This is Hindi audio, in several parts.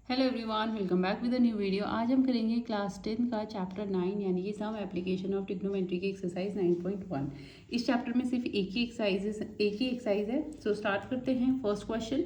Hello everyone, welcome back with a new video. आज हम करेंगे क्लास 10 का चैप्टर 9 यानी कि सम एप्लीकेशन ऑफ ट्रिग्नोमेट्री की एक्सरसाइज 9.1। इस चैप्टर में सिर्फ एक ही एक्सरसाइज है। सो स्टार्ट करते हैं। First question.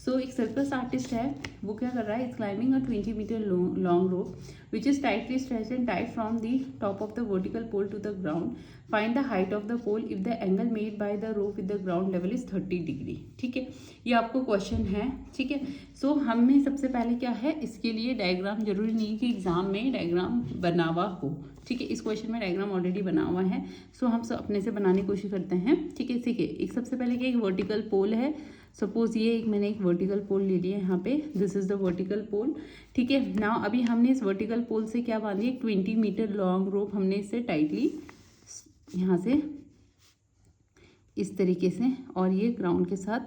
सो एक सर्कस आर्टिस्ट है, वो क्या कर रहा है, is climbing a 20 metre long rope which is tightly stretched and tied from the top of the vertical pole to the ground. Find the height of the pole if the angle made by the rope with the ground level is 30 degree. ठीक है, ये आपको क्वेश्चन है। ठीक है, सो हमें सबसे पहले क्या है, इसके लिए डायग्राम जरूरी नहीं कि एग्जाम में डायग्राम बना हुआ हो। ठीक है, इस क्वेश्चन में डायग्राम ऑलरेडी बना हुआ है। सो हम सब अपने से बनाने की कोशिश करते हैं। ठीक है, सीखिए। एक सबसे पहले क्या, एक वर्टिकल पोल है। सपोज ये मैंने एक वर्टिकल पोल ले लिया है यहाँ पे, this is the vertical pole. ठीक है, नाउ अभी हमने इस वर्टिकल पोल से क्या बांधी, एक 20 मीटर लॉन्ग रोप हमने इससे टाइटली यहाँ से इस तरीके से, और ये ग्राउंड के साथ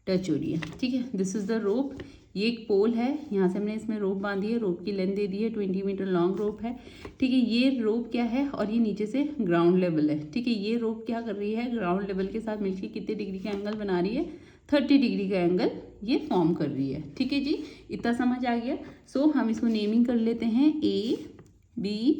टच हो रही है। ठीक है, दिस इज द रोप। ये एक पोल है, यहाँ से हमने इसमें रोप बांधी है, रोप की लेंथ दे दी है, 20 मीटर लॉन्ग रोप है। ठीक है, ये रोप क्या है, और ये नीचे से ग्राउंड लेवल है। ठीक है, ये रोप क्या कर रही है, ग्राउंड लेवल के साथ मिलकर कितने डिग्री का एंगल बना रही है, 30 डिग्री का एंगल ये फॉर्म कर रही है। ठीक है जी, इतना समझ आ गया। सो हम इसको नेमिंग कर लेते हैं ABC।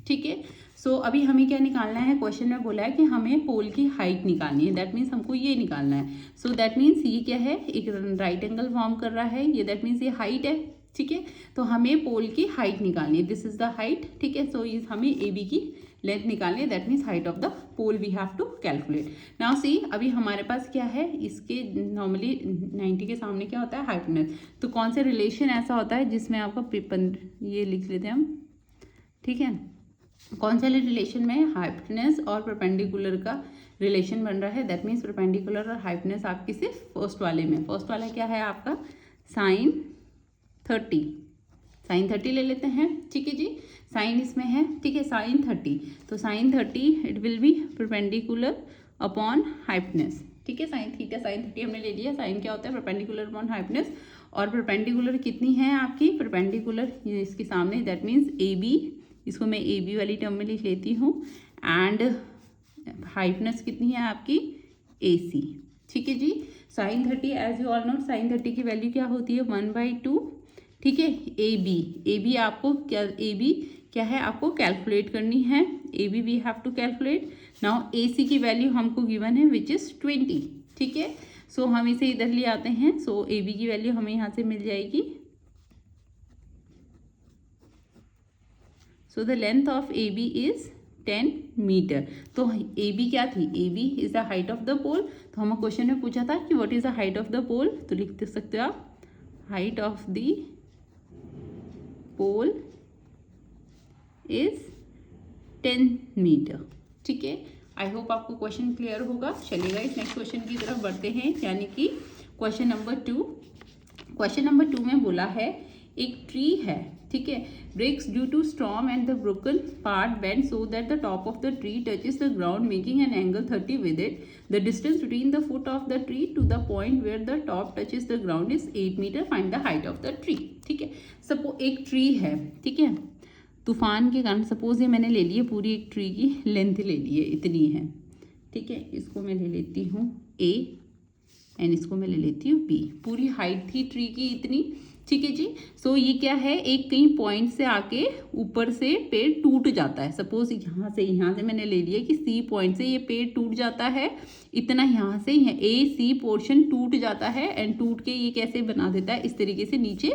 ठीक है, सो अभी हमें क्या निकालना है, क्वेश्चन में बोला है कि हमें पोल की हाइट निकालनी है। दैट मीन्स हमको ये निकालना है। सो दैट मीन्स ये क्या है, एक राइट एंगल फॉर्म कर रहा है ये, दैट मीन्स ये हाइट है। ठीक है, तो हमें पोल की हाइट निकालनी है, दिस इज द हाइट। ठीक है, सो इस हमें AB की लेंथ निकालनी है, that means height of the pole we have to calculate. Now see, अभी हमारे पास क्या है, इसके नॉर्मली 90 के सामने क्या होता है, हाइपोटेनस। तो कौन सा रिलेशन ऐसा होता है जिसमें आपका ये लिख लेते हैं हम। ठीक है, कौन सा रिलेशन में हाइपोटेनस और परपेंडिकुलर का रिलेशन बन रहा है, दैट मीन्स परपेंडिकुलर और हाइपोटेनस आपकी सिर्फ फर्स्ट वाले में। फर्स्ट वाला क्या है आपका, sin 30 ले लेते हैं। ठीक है जी, साइन इसमें है। ठीक है, sin 30, तो sin 30 it will B perpendicular upon hypotenuse. ठीक है, sin थीटा sin 30 हमने ले लिया। साइन क्या होता है, परपेंडिकुलर अपॉन हाइपोटेनस। और परपेंडिकुलर कितनी है आपकी, परपेंडिकुलर इसके सामने, दैट मीन्स AB, इसको मैं AB वाली टर्म में लिख लेती हूँ। एंड हाइपोटेनस कितनी है आपकी, AC। ठीक है जी, sin 30 as you all know, sin 30 की वैल्यू क्या होती है, 1/2। ठीक है, AB आपको क्या है, आपको कैलकुलेट करनी है। AB we have to calculate. Now AC की वैल्यू हमको गिवन है विच इज 20। ठीक है, सो हम इसे इधर ले आते हैं। सो AB की वैल्यू हमें यहाँ से मिल जाएगी। So the length of AB is 10 metre. तो AB क्या थी, AB is the height of the pole. तो हमें क्वेश्चन में पूछा था कि what is the height of the pole, तो लिख सकते हो आप, height of the pole is 10 metre. ठीक है, आई होप आपको क्वेश्चन क्लियर होगा। चलिएगा इस नेक्स्ट क्वेश्चन की तरफ बढ़ते हैं, यानी कि क्वेश्चन नंबर 2। क्वेश्चन नंबर 2 में बोला है, एक ट्री है। ठीक है, breaks due to storm and the broken part bends so that the top of the tree touches the ground making an angle 30 with it. The distance between the foot of the tree to the point where the top touches the ground is 8 meter. Find the height of the tree. ठीक है, सपोज एक ट्री है। ठीक है, तूफान के कारण सपोज ये मैंने ले ली है, पूरी एक ट्री की लेंथ ले ली है, इतनी है। ठीक है, इसको मैं ले लेती हूँ A एंड इसको मैं ले लेती हूँ B। पूरी हाइट थी ट्री की इतनी। ठीक है जी, सो ये क्या है, एक कहीं पॉइंट से आके ऊपर से पेड़ टूट जाता है। सपोज यहाँ से मैंने ले लिया कि C पॉइंट से ये पेड़ टूट जाता है, इतना यहाँ से AC पोर्शन टूट जाता है, एंड टूट के ये कैसे बना देता है, इस तरीके से नीचे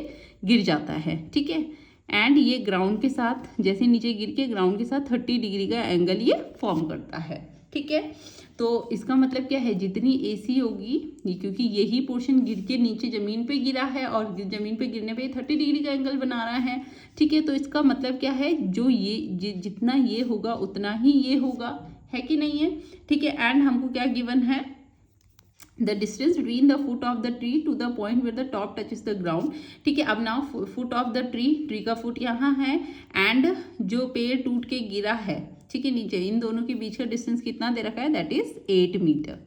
गिर जाता है। ठीक है, एंड ये ग्राउंड के साथ, जैसे नीचे गिर के ग्राउंड के साथ 30 डिग्री का एंगल ये फॉर्म करता है। ठीक है, तो इसका मतलब क्या है, जितनी AC होगी, क्योंकि यही पोर्शन गिर के नीचे जमीन पे गिरा है और जमीन पे गिरने पे 30 डिग्री का एंगल बना रहा है। ठीक है, तो इसका मतलब क्या है, जो ये जितना ये होगा उतना ही ये होगा, है कि नहीं है। ठीक है, एंड हमको क्या गिवन है, the distance between the foot of the tree to the point where the top touches the ground. ठीक है, अब now foot of the tree का फुट यहाँ है, एंड जो पेड़ टूट के गिरा है, ठीक है, नीचे, इन दोनों के बीच का डिस्टेंस कितना दे रखा है, दैट इज 8 मीटर।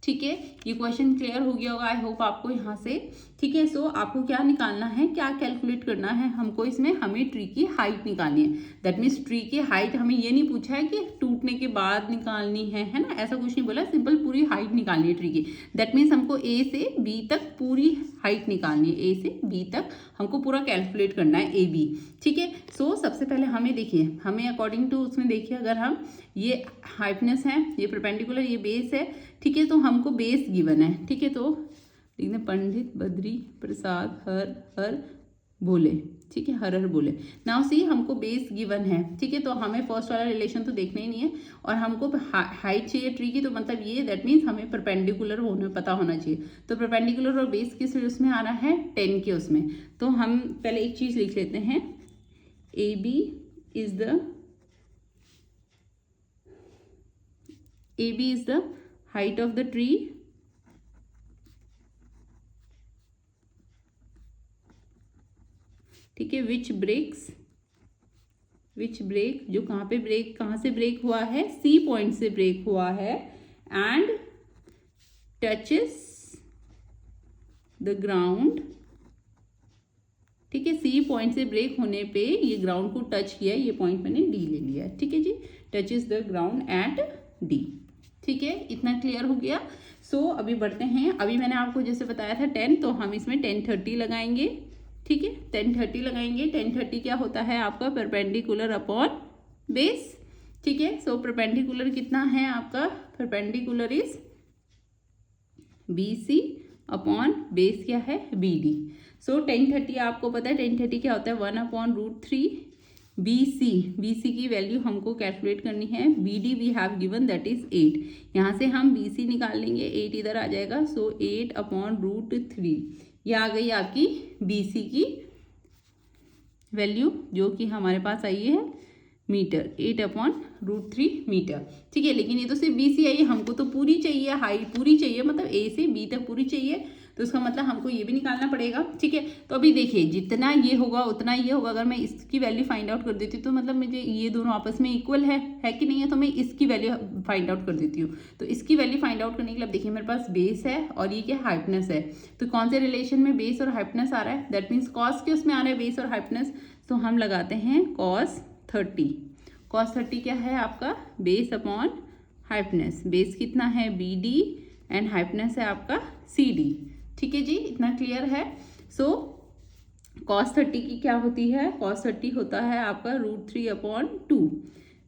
ठीक है, ये क्वेश्चन क्लियर हो गया होगा, आई होप आपको यहाँ से। ठीक है। सो आपको क्या निकालना है, क्या कैलकुलेट करना है हमको इसमें, हमें ट्री की हाइट निकालनी है। दैट मीन्स ट्री की हाइट हमें ये नहीं पूछा है कि टूटने के बाद निकालनी है ना, ऐसा कुछ नहीं बोला, सिंपल पूरी हाइट निकालनी है ट्री की। दैट मीन्स हमको ए से बी तक पूरी हाइट निकालनी है, ए से बी तक हमको पूरा कैलकुलेट करना है ए बी। ठीक है। सो सबसे पहले हमें देखिए, हमें अकॉर्डिंग टू उसमें देखिए, अगर हम ये हाइपनेस है, ये परपेंडिकुलर, ये बेस है, ठीक है, तो हमको बेस गिवन है। ठीक है, तो पंडित बद्री प्रसाद हर बोले, ठीक है, हर बोले। नाउ सी हमको बेस गिवन है, ठीक है, तो हमें फर्स्ट वाला रिलेशन तो देखना ही नहीं है, और हमको हाइट चाहिए ट्री की, तो मतलब ये दैट मीन्स हमें परपेंडिकुलर होने पता होना चाहिए। तो परपेंडिकुलर और बेस किस उसमें आ रहा है, 10 के उसमें। तो हम पहले एक चीज लिख लेते हैं, A B is the height of the tree, ठीक है, विच ब्रेक, जो कहाँ पे ब्रेक, कहाँ से ब्रेक हुआ है, सी पॉइंट से ब्रेक हुआ है, एंड टचेस द ग्राउंड, ठीक है, सी पॉइंट से ब्रेक होने पे ये ग्राउंड को टच किया, ये पॉइंट मैंने डी ले लिया, ठीक है जी, touches the ground at D. ठीक है, इतना क्लियर हो गया। सो अभी बढ़ते हैं, अभी मैंने आपको जैसे बताया था 10, तो हम इसमें 1030 लगाएंगे। ठीक है, 1030 लगाएंगे। 1030 क्या होता है आपका, परपेंडिकुलर अपॉन बेस। ठीक है, सो परपेंडिकुलर कितना है आपका, perpendicular is BC upon base क्या है, BD। सो 1030 आपको पता है 1030 क्या होता है, 1/√3 BC की वैल्यू हमको कैलकुलेट करनी है। BD we have given that is 8, यहाँ से हम BC निकाल लेंगे, 8 इधर आ जाएगा, सो 8/√3 ये आ गई आपकी BC की वैल्यू, जो कि हमारे पास आई है मीटर, 8/√3 मीटर। ठीक है, लेकिन ये तो सिर्फ BC आई है, हमको तो पूरी चाहिए, हाइट पूरी चाहिए, मतलब A से B तक पूरी चाहिए, तो इसका मतलब हमको ये भी निकालना पड़ेगा। ठीक है, तो अभी देखिए जितना ये होगा उतना ये होगा, अगर मैं इसकी वैल्यू फाइंड आउट कर देती हूँ तो मतलब मुझे ये दोनों आपस में इक्वल है कि नहीं है, तो मैं इसकी वैल्यू फाइंड आउट कर देती हूँ। तो इसकी वैल्यू फाइंड आउट करने के लिए देखिए मेरे पास बेस है और ये क्या हाइपनेस है, तो कौन से रिलेशन में बेस और हाइपनेस आ रहा है, दैट मीन्स कॉस के उसमें आ रहा है बेस और हाइपनेस, तो हम लगाते हैं cos 30 क्या है आपका, बेस अपॉन हाइपनेस। बेस कितना है BD एंड हाइपनेस है आपका CD। ठीक है जी, इतना क्लियर है। सो cos 30 की क्या होती है, cos 30 होता है आपका √3/2।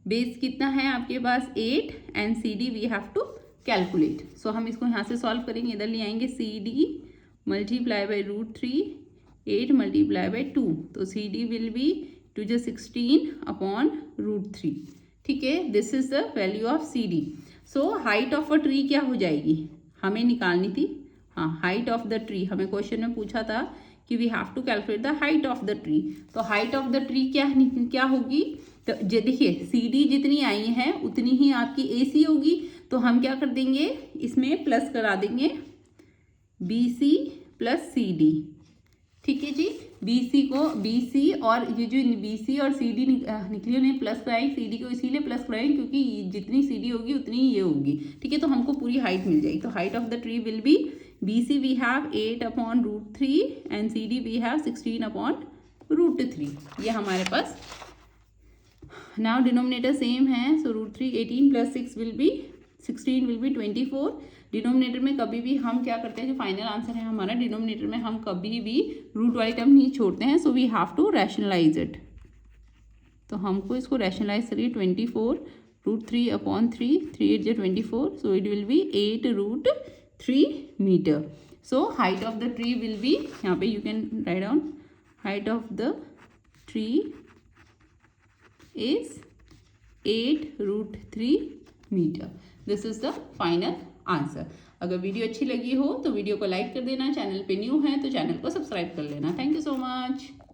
बेस कितना है आपके पास 8 and CD we have to calculate. So हम इसको यहाँ से सॉल्व करेंगे, इधर ले आएंगे CD multiply by √3, 8 multiply by 2, तो CD विल बी 2 16/√3। ठीक है, this is the value of CD। So height of a tree क्या हो जाएगी, हमें निकालनी थी, हाँ, हाइट ऑफ द ट्री हमें क्वेश्चन में पूछा था कि we have to calculate the height of the tree. तो हाइट ऑफ द ट्री क्या होगी, तो देखिए CD जितनी आई है उतनी ही आपकी AC होगी, तो हम क्या कर देंगे, इसमें प्लस करा देंगे BC प्लस CD। ठीक है जी, BC और ये जो BC और CD निकली उन्हें प्लस कराएंगे, CD को इसीलिए प्लस कराएंगे क्योंकि जितनी CD होगी उतनी ये होगी। ठीक है, तो हमको पूरी हाइट मिल जाएगी। तो height of the tree will be BC we have 8/√3 and CD we have 16/√3। ये हमारे पास नाउ डिनोमिनेटर सेम है, so √3 18 plus 6 will be 16 will be 24। Denominator में कभी भी हम क्या करते हैं, जो फाइनल आंसर है हमारा, डिनोमिनेटर में हम कभी भी रूट वाली टर्म नहीं छोड़ते हैं, so we have to rationalise it. तो हमको इसको रैशनलाइज करिए, 24 √3/3, 3 8 24, so it will be 8√3 metre. So height of the tree will be, यहाँ पे you can write down, height of the tree is 8√3 metre. This is the final answer. अगर वीडियो अच्छी लगी हो तो वीडियो को लाइक कर देना, चैनल पे न्यू है तो चैनल को सब्सक्राइब कर लेना। Thank you so much.